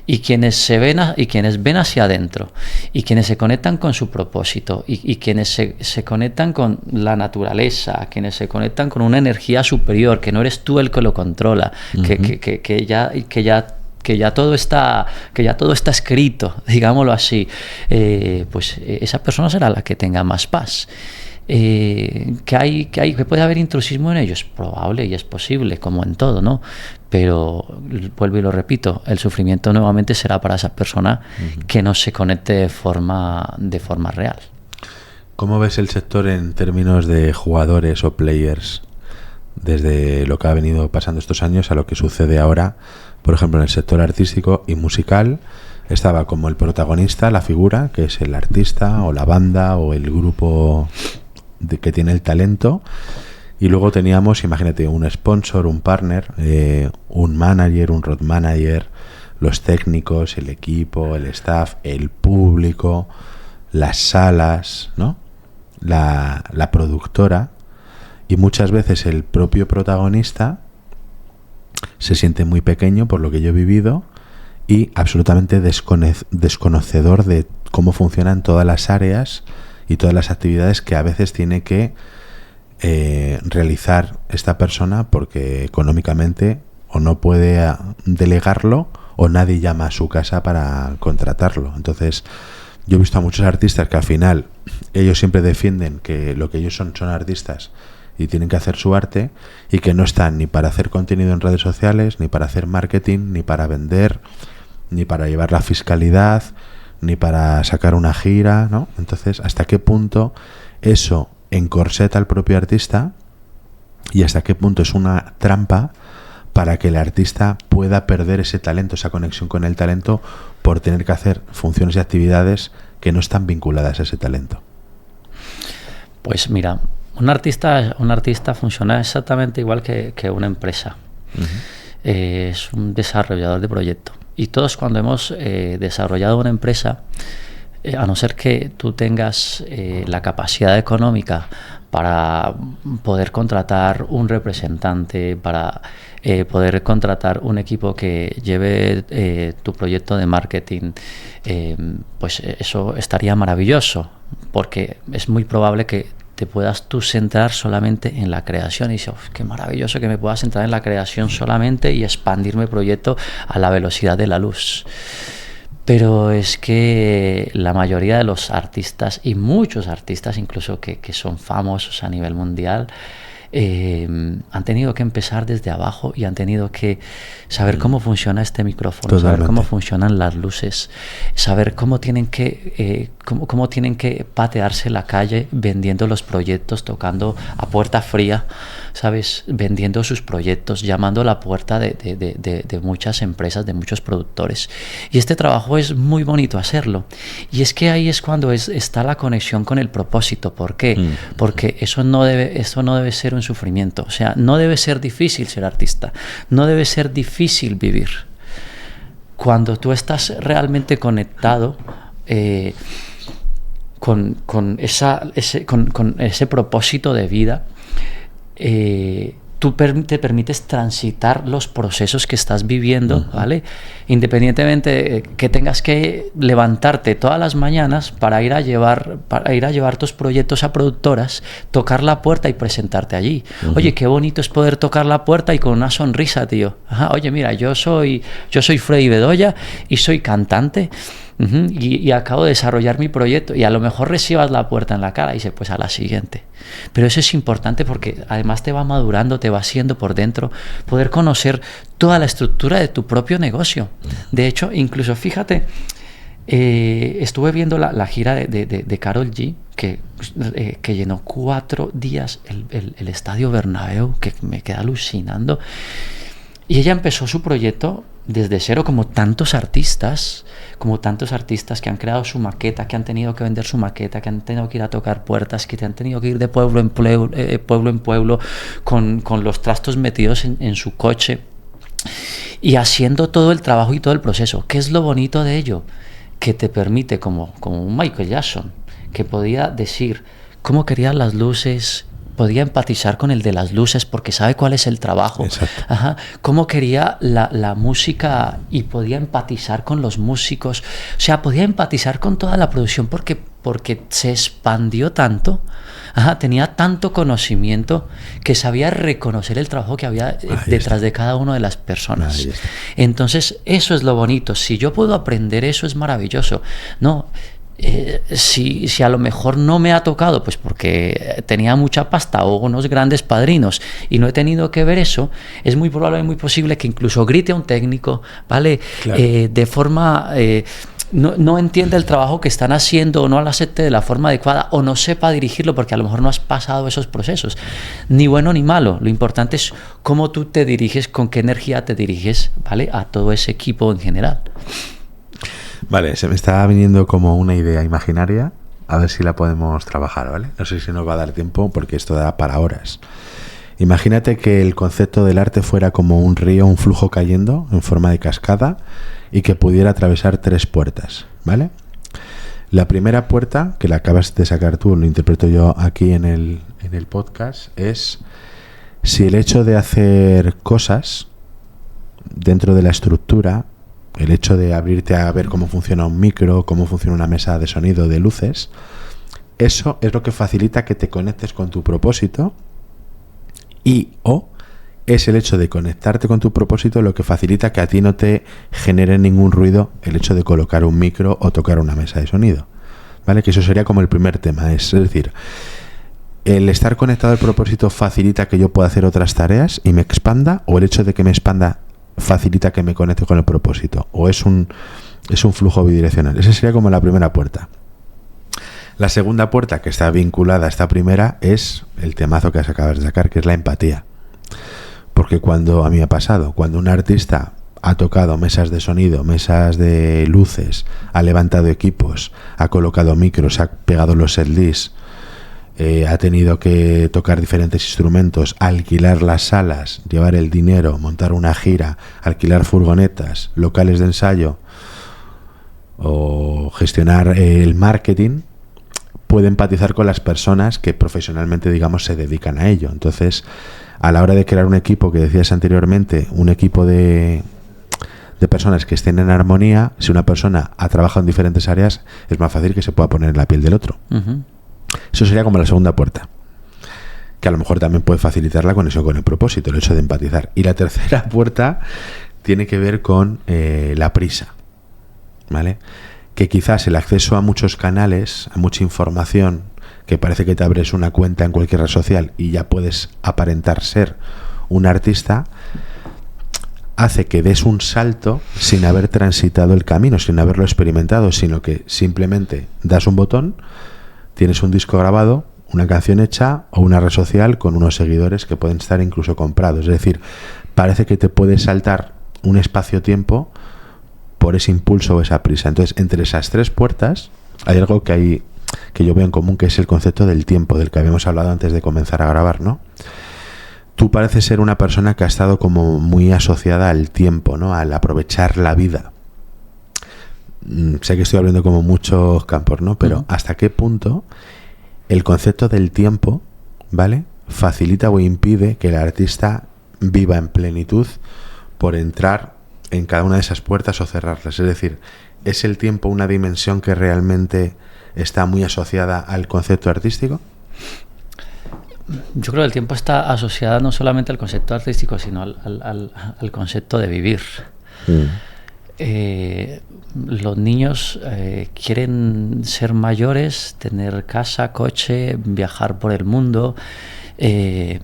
Y quienes quienes ven hacia adentro, y quienes se conectan con su propósito, y quienes se conectan con la naturaleza, quienes se conectan con una energía superior, que no eres tú el que lo controla, que ya todo está escrito, digámoslo así, pues esa persona será la que tenga más paz. Que puede haber intrusismo en ellos, probable, y es posible, como en todo, ¿no? Pero vuelvo y lo repito, el sufrimiento nuevamente será para esa persona que no se conecte de forma real. ¿Cómo ves el sector en términos de jugadores o players, desde lo que ha venido pasando estos años a lo que sucede ahora, por ejemplo, en el sector artístico y musical? estaba como el protagonista, la figura, que es el artista o la banda o el grupo que tiene el talento. Y luego teníamos, imagínate, un sponsor, un partner, un manager, un road manager, los técnicos, el equipo, el staff, el público, las salas, ¿no? La productora, y muchas veces el propio protagonista se siente muy pequeño por lo que yo he vivido y absolutamente desconocedor de cómo funcionan todas las áreas y todas las actividades que a veces tiene que realizar esta persona, porque económicamente o no puede delegarlo o nadie llama a su casa para contratarlo. Entonces yo he visto a muchos artistas que al final ellos siempre defienden que lo que ellos son artistas y tienen que hacer su arte, y que no están ni para hacer contenido en redes sociales, ni para hacer marketing, ni para vender, ni para llevar la fiscalidad, ni para sacar una gira, ¿no? Entonces, ¿hasta qué punto eso encorseta al propio artista y hasta qué punto es una trampa para que el artista pueda perder ese talento, esa conexión con el talento, por tener que hacer funciones y actividades que no están vinculadas a ese talento? Pues mira, un artista funciona exactamente igual que una empresa. Uh-huh. Es un desarrollador de proyecto. Y todos, cuando hemos desarrollado una empresa, a no ser que tú tengas la capacidad económica para poder contratar un representante, para poder contratar un equipo que lleve tu proyecto de marketing, pues eso estaría maravilloso, porque es muy probable que te puedas tú centrar solamente en la creación y dices, qué maravilloso que me pueda centrar en la creación solamente y expandir mi proyecto a la velocidad de la luz. Pero es que la mayoría de los artistas, y muchos artistas incluso que son famosos a nivel mundial, han tenido que empezar desde abajo y han tenido que saber cómo funciona este micrófono, Totalmente. saber cómo funcionan las luces, saber cómo tienen que cómo tienen que patearse la calle vendiendo los proyectos, tocando a puerta fría, ¿sabes? Vendiendo sus proyectos, llamando a la puerta de muchas empresas, de muchos productores. Y este trabajo es muy bonito hacerlo. Y es que ahí es cuando está la conexión con el propósito. ¿Por qué? Porque eso no debe ser un sufrimiento. O sea, no debe ser difícil ser artista. No debe ser difícil vivir. Cuando tú estás realmente conectado con ese propósito de vida, tú te permites transitar los procesos que estás viviendo, ¿vale? Independientemente que tengas que levantarte todas las mañanas para ir a llevar tus proyectos a productoras, tocar la puerta y presentarte allí. Oye, qué bonito es poder tocar la puerta y con una sonrisa, tío. Ajá, oye, mira, yo soy Freddy Bedoya y soy cantante. Y acabo de desarrollar mi proyecto, y a lo mejor recibas la puerta en la cara y dices, pues a la siguiente. Pero eso es importante porque además te va madurando, te va haciendo por dentro poder conocer toda la estructura de tu propio negocio. De hecho, incluso fíjate, estuve viendo la gira de Karol G, que llenó 4 días el Estadio Bernabéu, que me queda alucinando. Y ella empezó su proyecto desde cero, como tantos artistas que han creado su maqueta, que han tenido que vender su maqueta, que han tenido que ir a tocar puertas, que han tenido que ir de pueblo en pueblo con los trastos metidos en su coche y haciendo todo el trabajo y todo el proceso. ¿Qué es lo bonito de ello? Que te permite, como un Michael Jackson, que podía decir cómo quería las luces, podía empatizar con el de las luces porque sabe cuál es el trabajo. Ajá. Cómo quería la música y podía empatizar con los músicos. O sea, podía empatizar con toda la producción porque se expandió tanto. Ajá, tenía tanto conocimiento que sabía reconocer el trabajo que había detrás de cada una de las personas. Entonces, eso es lo bonito. Si yo puedo aprender eso, es maravilloso. No, si a lo mejor no me ha tocado, pues porque tenía mucha pasta o unos grandes padrinos y no he tenido que ver eso, es muy probable y muy posible que incluso grite a un técnico, ¿vale? Claro. De forma... No entienda el trabajo que están haciendo o no lo acepte de la forma adecuada o no sepa dirigirlo porque a lo mejor no has pasado esos procesos, ni bueno ni malo. Lo importante es cómo tú te diriges, con qué energía te diriges, ¿vale? A todo ese equipo en general. Vale, se me está viniendo como una idea imaginaria, a ver si la podemos trabajar, ¿vale? No sé si nos va a dar tiempo porque esto da para horas. Imagínate que el concepto del arte fuera como un río, un flujo cayendo en forma de cascada y que pudiera atravesar 3 puertas, ¿vale? La primera puerta, que la acabas de sacar tú, lo interpreto yo aquí en el podcast, es si el hecho de hacer cosas dentro de la estructura, el hecho de abrirte a ver cómo funciona un micro, cómo funciona una mesa de sonido, de luces, eso es lo que facilita que te conectes con tu propósito o es el hecho de conectarte con tu propósito lo que facilita que a ti no te genere ningún ruido el hecho de colocar un micro o tocar una mesa de sonido, ¿vale? Que eso sería como el primer tema, es decir, el estar conectado al propósito facilita que yo pueda hacer otras tareas y me expanda, o el hecho de que me expanda facilita que me conecte con el propósito, o es un flujo bidireccional. Esa sería como la primera puerta. La segunda puerta, que está vinculada a esta primera, es el temazo que acabas de sacar, que es la empatía. Porque cuando a mí me ha pasado, cuando un artista ha tocado mesas de sonido, mesas de luces, ha levantado equipos, ha colocado micros, ha pegado los setlists, ha tenido que tocar diferentes instrumentos, alquilar las salas, llevar el dinero, montar una gira, alquilar furgonetas, locales de ensayo o gestionar el marketing, puede empatizar con las personas que profesionalmente, digamos, se dedican a ello. Entonces, a la hora de crear un equipo, que decías anteriormente, un equipo de personas que estén en armonía, si una persona ha trabajado en diferentes áreas, es más fácil que se pueda poner en la piel del otro. Uh-huh. Eso sería como la segunda puerta, que a lo mejor también puede facilitar la conexión con el propósito, el hecho de empatizar. Y la tercera puerta tiene que ver con la prisa, ¿vale? Que quizás el acceso a muchos canales, a mucha información, que parece que te abres una cuenta en cualquier red social y ya puedes aparentar ser un artista, hace que des un salto sin haber transitado el camino, sin haberlo experimentado, sino que simplemente das un botón, tienes un disco grabado, una canción hecha o una red social con unos seguidores que pueden estar incluso comprados. Es decir, parece que te puedes saltar un espacio-tiempo por ese impulso o esa prisa. Entonces, entre esas 3 puertas hay algo que yo veo en común, que es el concepto del tiempo, del que habíamos hablado antes de comenzar a grabar, ¿no? Tú pareces ser una persona que ha estado como muy asociada al tiempo, ¿no? Al aprovechar la vida. Sé que estoy hablando como muchos campos, ¿no? Pero ¿hasta qué punto el concepto del tiempo, ¿vale?, facilita o impide que el artista viva en plenitud por entrar en cada una de esas puertas o cerrarlas? Es decir, ¿es el tiempo una dimensión que realmente está muy asociada al concepto artístico? Yo creo que el tiempo está asociado no solamente al concepto artístico, sino al concepto de vivir. Los niños quieren ser mayores, tener casa, coche, viajar por el mundo. En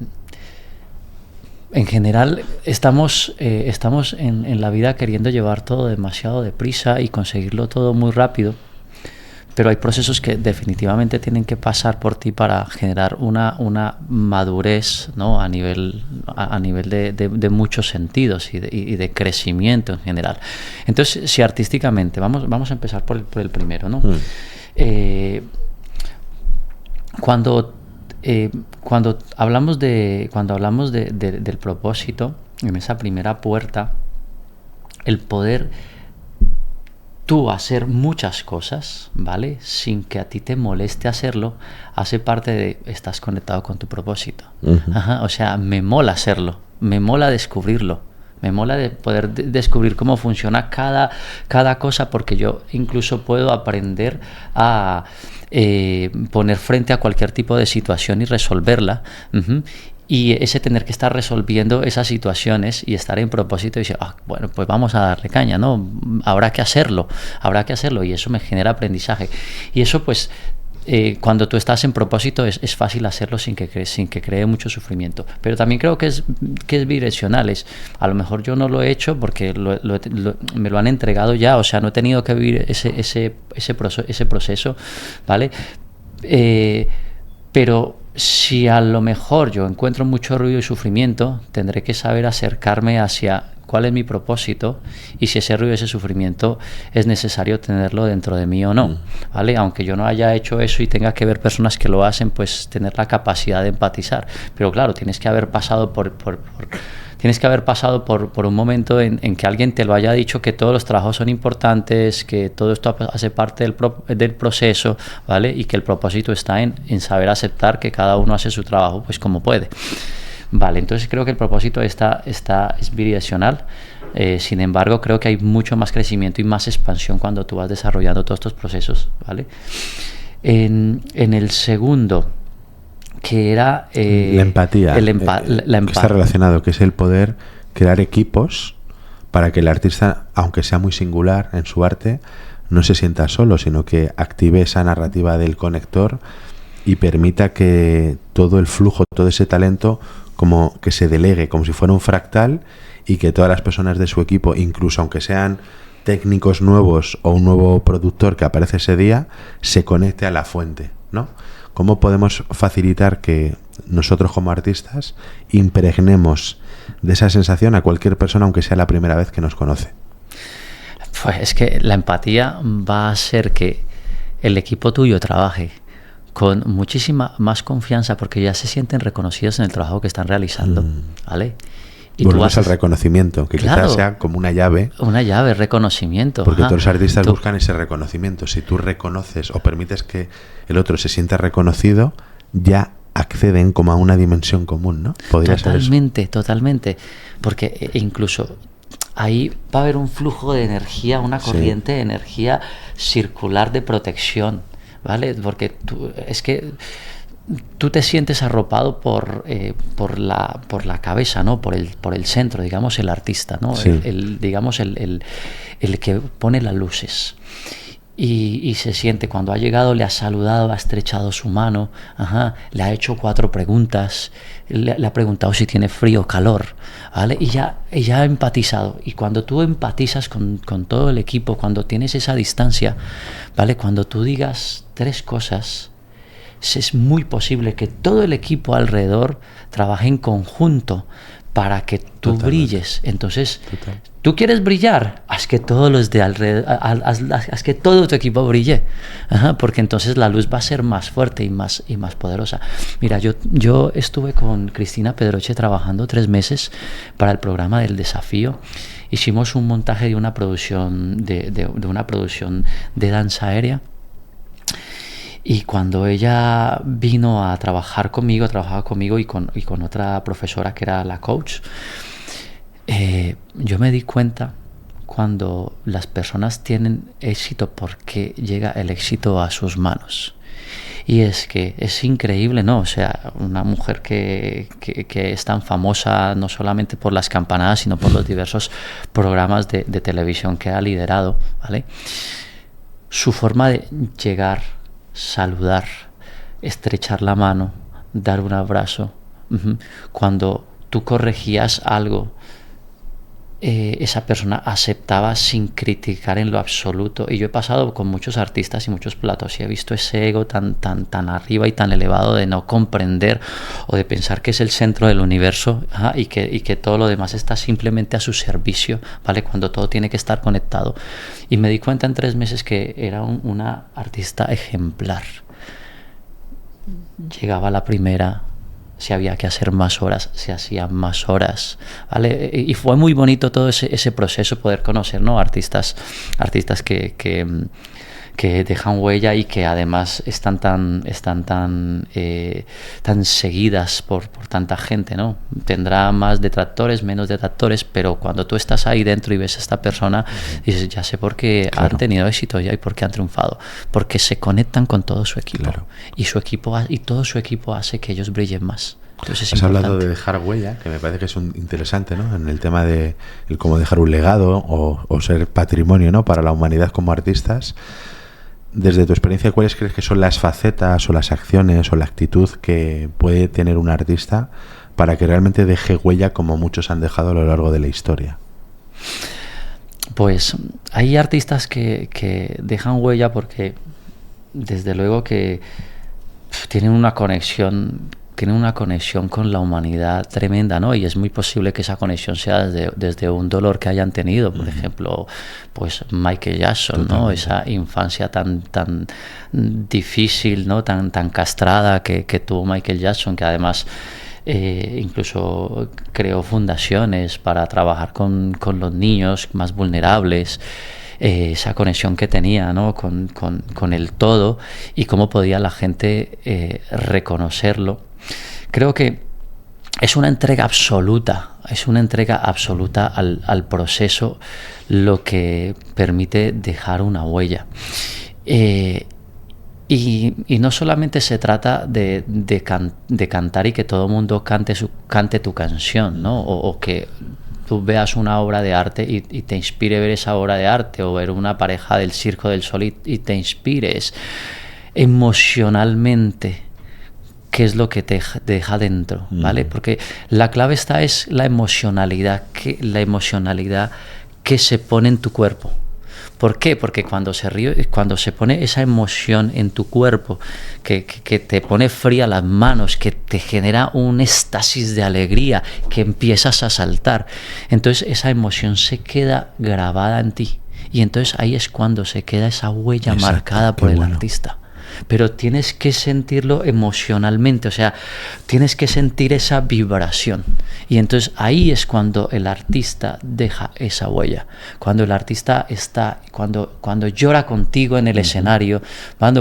general estamos en la vida queriendo llevar todo demasiado deprisa y conseguirlo todo muy rápido, pero hay procesos que definitivamente tienen que pasar por ti para generar una madurez, ¿no?, a nivel de muchos sentidos y de crecimiento en general. Entonces, si artísticamente, vamos a empezar por el primero, ¿no? Cuando hablamos del propósito, en esa primera puerta, el poder tú hacer muchas cosas, ¿vale?, sin que a ti te moleste hacerlo, hace parte de estás conectado con tu propósito. Uh-huh. Ajá, o sea, me mola hacerlo, me mola descubrirlo, me mola de poder descubrir cómo funciona cada cosa, porque yo incluso puedo aprender a poner frente a cualquier tipo de situación y resolverla. Uh-huh. Y ese tener que estar resolviendo esas situaciones y estar en propósito y decir, bueno, pues vamos a darle caña, ¿no? Habrá que hacerlo, y eso me genera aprendizaje. Y eso, pues, cuando tú estás en propósito es fácil hacerlo sin que cree mucho sufrimiento. Pero también creo que es bidireccional. A lo mejor yo no lo he hecho porque me lo han entregado ya, o sea, no he tenido que vivir ese proceso, ¿vale? Pero si a lo mejor yo encuentro mucho ruido y sufrimiento, tendré que saber acercarme hacia cuál es mi propósito y si ese ruido, ese sufrimiento es necesario tenerlo dentro de mí o no, ¿vale? Aunque yo no haya hecho eso y tenga que ver personas que lo hacen, pues tener la capacidad de empatizar. Pero claro, tienes que haber pasado por un momento en que alguien te lo haya dicho, que todos los trabajos son importantes, que todo esto hace parte del proceso, ¿vale? Y que el propósito está en saber aceptar que cada uno hace su trabajo pues como puede. Vale, entonces creo que el propósito es bidireccional. Sin embargo, creo que hay mucho más crecimiento y más expansión cuando tú vas desarrollando todos estos procesos, ¿vale? En el segundo, que era la empatía, que está relacionado, que es el poder crear equipos para que el artista, aunque sea muy singular en su arte, no se sienta solo, sino que active esa narrativa del conector y permita que todo el flujo, todo ese talento, como que se delegue, como si fuera un fractal, y que todas las personas de su equipo, incluso aunque sean técnicos nuevos o un nuevo productor que aparece ese día, se conecte a la fuente, ¿no? ¿Cómo podemos facilitar que nosotros como artistas impregnemos de esa sensación a cualquier persona, aunque sea la primera vez que nos conoce? Pues es que la empatía va a hacer que el equipo tuyo trabaje con muchísima más confianza porque ya se sienten reconocidos en el trabajo que están realizando, ¿vale? Y volvemos al reconocimiento, que claro, quizás sea como una llave. Una llave, reconocimiento. Porque todos los artistas buscan ese reconocimiento. Si tú reconoces o permites que el otro se sienta reconocido, ya acceden como a una dimensión común, ¿no? Podría totalmente, ser eso. Totalmente. Porque incluso ahí va a haber un flujo de energía, una corriente de energía circular de protección, ¿vale? Porque tú te sientes arropado por la cabeza, ¿no? Por el centro, digamos, el artista, ¿no? Sí. El que pone las luces. Y se siente, cuando ha llegado, le ha saludado, ha estrechado su mano, le ha hecho 4 preguntas, le ha preguntado si tiene frío o calor, ¿vale? Y ya ha empatizado. Y cuando tú empatizas con todo el equipo, cuando tienes esa distancia, ¿vale? Cuando tú digas 3 cosas, es muy posible que todo el equipo alrededor trabaje en conjunto para que tú brilles. Entonces, tú quieres brillar, haz que todos los de alrededor, haz que todo tu equipo brille, porque entonces la luz va a ser más fuerte y más poderosa. Mira, yo estuve con Cristina Pedroche trabajando 3 meses para el programa del Desafío. Hicimos un montaje de una producción de danza aérea. Y cuando ella vino a trabajar conmigo, trabajaba conmigo y con otra profesora que era la coach, yo me di cuenta cuando las personas tienen éxito porque llega el éxito a sus manos. Y es que es increíble, ¿no? O sea, una mujer que es tan famosa no solamente por las campanadas, sino por los diversos programas de televisión que ha liderado, ¿vale? Su forma de llegar, saludar, estrechar la mano, dar un abrazo. Cuando tú corregías algo, esa persona aceptaba sin criticar en lo absoluto. Y yo he pasado con muchos artistas y muchos platos y he visto ese ego tan arriba y tan elevado de no comprender o de pensar que es el centro del universo, y que todo lo demás está simplemente a su servicio, ¿vale? Cuando todo tiene que estar conectado. Y me di cuenta en 3 meses que era una artista ejemplar. Llegaba la primera, si había que hacer más horas, se hacían más horas, ¿vale? Y fue muy bonito todo ese proceso, poder conocer, ¿no? Artistas que dejan huella y que además están tan seguidas por tanta gente, ¿no? Tendrá más detractores, menos detractores, pero cuando tú estás ahí dentro y ves a esta persona, dices, ya sé por qué han tenido éxito ya y por qué han triunfado, porque se conectan con todo su equipo, y todo su equipo hace que ellos brillen más. Entonces, has hablado de dejar huella, que me parece que es interesante, ¿no? En el tema de el cómo dejar un legado o ser patrimonio, ¿no? Para la humanidad como artistas. Desde tu experiencia, ¿cuáles crees que son las facetas o las acciones o la actitud que puede tener un artista para que realmente deje huella como muchos han dejado a lo largo de la historia? Pues hay artistas que dejan huella porque desde luego que tienen una conexión tienen una conexión con la humanidad tremenda, ¿no? Y es muy posible que esa conexión sea desde un dolor que hayan tenido, por ejemplo, pues Michael Jackson, ¿no? Esa infancia tan difícil, ¿no? Tan castrada que tuvo Michael Jackson, que además incluso creó fundaciones para trabajar con los niños más vulnerables. Esa conexión que tenía, ¿no? con el todo, y cómo podía la gente reconocerlo. Creo que es una entrega absoluta al proceso, lo que permite dejar una huella. Y no solamente se trata de cantar y que todo el mundo cante tu canción, ¿no? O que tú veas una obra de arte y te inspire ver esa obra de arte, o ver una pareja del Circo del Sol y te inspires emocionalmente. ¿Qué es lo que te deja dentro? ¿Vale? Porque la clave es la emocionalidad que se pone en tu cuerpo. ¿Por qué? Porque cuando se pone esa emoción en tu cuerpo, que te pone fría las manos, que te genera un éxtasis de alegría, que empiezas a saltar, entonces esa emoción se queda grabada en ti. Y entonces ahí es cuando se queda esa huella marcada por el artista. Pero tienes que sentirlo emocionalmente, o sea, tienes que sentir esa vibración. Y entonces ahí es cuando el artista deja esa huella. Cuando el artista cuando llora contigo en el escenario,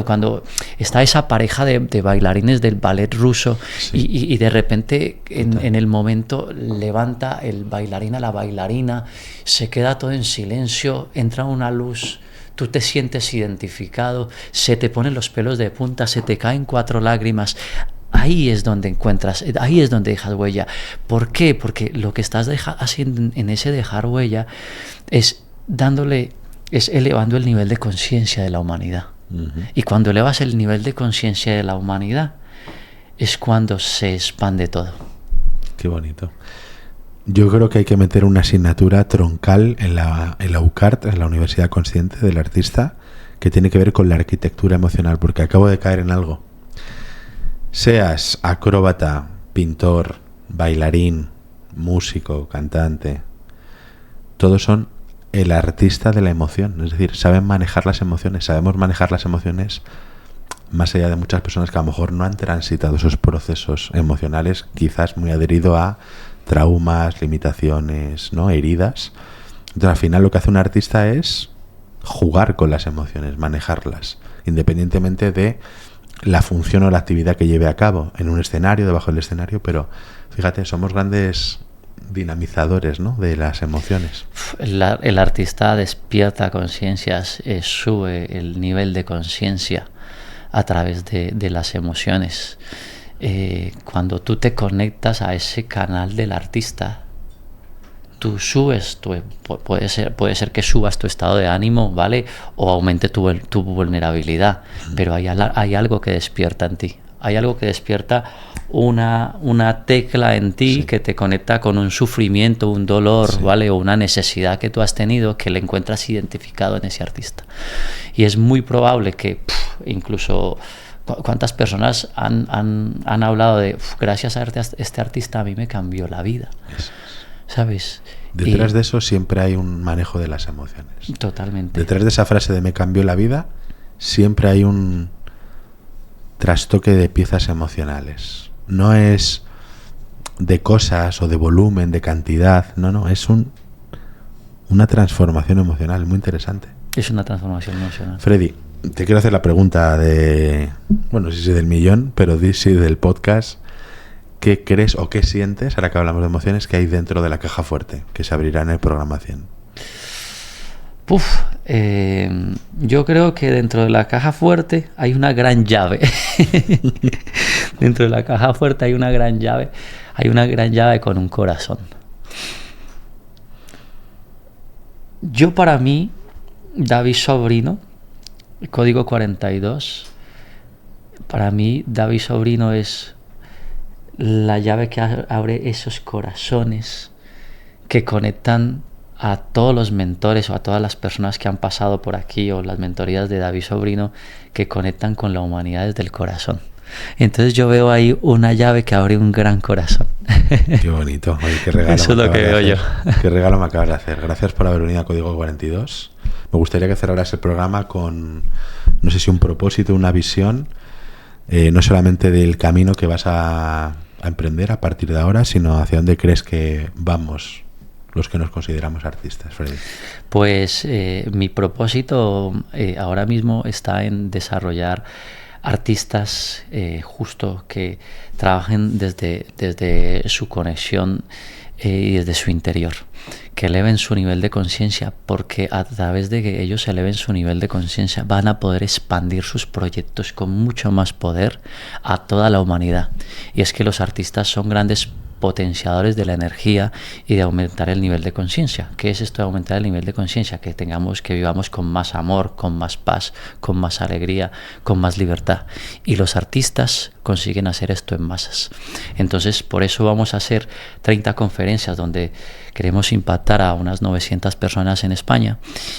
cuando está esa pareja de bailarines del ballet ruso, y de repente en el momento levanta el bailarín a la bailarina, se queda todo en silencio, entra una luz. Tú te sientes identificado, se te ponen los pelos de punta, se te caen 4 lágrimas. Ahí es donde ahí es donde dejas huella. ¿Por qué? Porque lo que estás haciendo en ese dejar huella es elevando el nivel de conciencia de la humanidad. Y cuando elevas el nivel de conciencia de la humanidad, es cuando se expande todo. Qué bonito. Yo creo que hay que meter una asignatura troncal en la UCART, en la Universidad Consciente del Artista, que tiene que ver con la arquitectura emocional, porque acabo de caer en algo. Seas acróbata, pintor, bailarín, músico, cantante, todos son el artista de la emoción. Es decir, saben manejar las emociones, sabemos manejar las emociones más allá de muchas personas que a lo mejor no han transitado esos procesos emocionales, quizás muy adherido a traumas, limitaciones, ¿no? Heridas. Entonces, al final lo que hace un artista es jugar con las emociones, manejarlas, independientemente de la función o la actividad que lleve a cabo en un escenario, debajo del escenario, pero fíjate, somos grandes dinamizadores, ¿no? De las emociones. El artista despierta conciencias, sube el nivel de conciencia a través de las emociones. Cuando tú te conectas a ese canal del artista, tú subes, puede ser que subas tu estado de ánimo, ¿vale? O aumente tu vulnerabilidad, pero hay algo que despierta en ti. Hay algo que despierta una tecla en ti que te conecta con un sufrimiento, un dolor, ¿vale? O una necesidad que tú has tenido, que le encuentras identificado en ese artista. Y es muy probable que incluso... ¿Cuántas personas han hablado de gracias a este artista a mí me cambió la vida? ¿Sabes? Detrás de eso siempre hay un manejo de las emociones. Totalmente. Detrás de esa frase de me cambió la vida, siempre hay un trastoque de piezas emocionales. No es de cosas o de volumen, de cantidad. No, es una transformación emocional muy interesante. Es una transformación emocional. Freddy, te quiero hacer la pregunta no sé si del millón, pero sí del podcast. ¿Qué crees o qué sientes, ahora que hablamos de emociones, que hay dentro de la caja fuerte, que se abrirá en el programa 100? Yo creo que dentro de la caja fuerte hay una gran llave. Dentro de la caja fuerte hay una gran llave. Hay una gran llave con un corazón. Yo, para mí, David Sobrino, Código 42, para mí David Sobrino es la llave que abre esos corazones que conectan a todos los mentores o a todas las personas que han pasado por aquí, o las mentorías de David Sobrino, que conectan con la humanidad desde el corazón. Entonces yo veo ahí una llave que abre un gran corazón. Qué bonito. Oye, qué regalo. Eso es lo que veo yo. Qué regalo me acabas de hacer. Gracias por haber venido a Código 42. Me gustaría que cerraras el programa con, no sé si un propósito, una visión, no solamente del camino que vas a emprender a partir de ahora, sino hacia dónde crees que vamos los que nos consideramos artistas, Freddy. Pues mi propósito ahora mismo está en desarrollar artistas justo que trabajen desde su conexión y desde su interior, que eleven su nivel de conciencia, porque a través de que ellos eleven su nivel de conciencia van a poder expandir sus proyectos con mucho más poder a toda la humanidad. Y es que los artistas son grandes potenciadores de la energía y de aumentar el nivel de conciencia. ¿Qué es esto de aumentar el nivel de conciencia? Que vivamos con más amor, con más paz, con más alegría, con más libertad. Y los artistas consiguen hacer esto en masas. Entonces, por eso vamos a hacer 30 conferencias donde queremos impactar a unas 900 personas en España,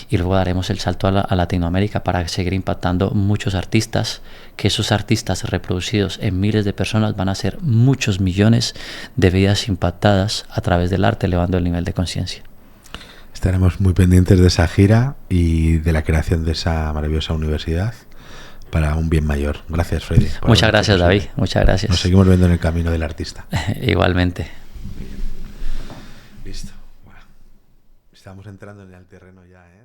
y luego daremos el salto a Latinoamérica para seguir impactando muchos artistas, que esos artistas reproducidos en miles de personas van a ser muchos millones de vidas impactadas a través del arte, elevando el nivel de conciencia. Estaremos muy pendientes de esa gira y de la creación de esa maravillosa universidad para un bien mayor. Gracias, Freddy. Muchas gracias, David. Muchas gracias. Nos seguimos viendo en el camino del artista. Igualmente. Listo. Bueno, estamos entrando en el terreno ya, ¿eh?